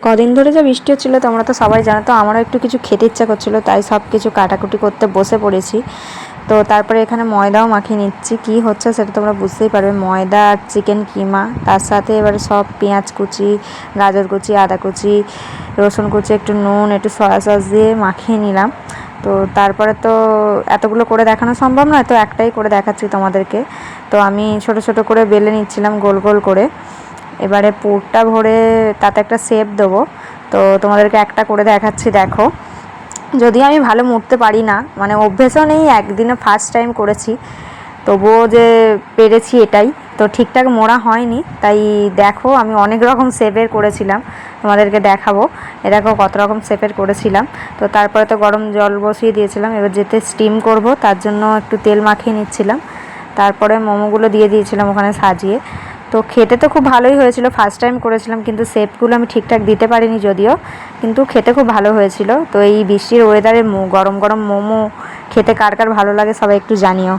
কদিন ধরে যা বৃষ্টি হচ্ছিলো তোমরা তো সবাই জানো, তো আমারও একটু কিছু খেতে ইচ্ছা করছিলো, তাই সব কিছু কাটাকুটি করতে বসে পড়েছি। তো তারপরে এখানে ময়দাও মাখিয়ে নিচ্ছি, কি হচ্ছে সেটা তোমরা বুঝতেই পারবে। ময়দা আর চিকেন কিমা, তার সাথে এবারে সব পেঁয়াজ কুচি, গাজর কুচি, আদা কুচি, রসুন কুচি, একটু নুন, একটু সয়া সস দিয়ে মাখিয়ে নিলাম। তো তারপরে তো এতগুলো করে দেখানো সম্ভব নয়, তো একটাই করে দেখাচ্ছি তোমাদেরকে। তো আমি ছোট ছোট করে বেলে নিচ্ছিলাম গোল গোল করে। এবারে পুরটা ভরে তাতে একটা শেপ দেবো। তো তোমাদেরকে একটা করে দেখাচ্ছি, দেখো। যদিও আমি ভালো মুড়তে পারি না, মানে অভ্যেসও নেই, একদিনে ফার্স্ট টাইম করেছি, তবুও যে পেরেছি এটাই। তো ঠিকঠাক মোড়া হয়নি, তাই দেখো আমি অনেক রকম শেপের করেছিলাম, তোমাদেরকে দেখাবো। এ দেখো কত রকম শেপের করেছিলাম। তো তারপরে তো গরম জল বসিয়ে দিয়েছিলাম, এবার যেতে স্টিম করব তার জন্য একটু তেল মাখিয়ে নিচ্ছিলাম। তারপরে মোমোগুলো দিয়ে দিয়েছিলাম ওখানে সাজিয়ে। তো খেতে তো খুব ভালোই হয়েছিল, ফার্স্ট টাইম করেছিলাম, কিন্তু শেপগুলো আমি ঠিকঠাক দিতে পারিনি যদিও, কিন্তু খেতে খুব ভালো হয়েছিল। তো এই বৃষ্টির ওয়েদারে গরম গরম মোমো খেতে কার কার ভালো লাগে সবাই একটু জানিও।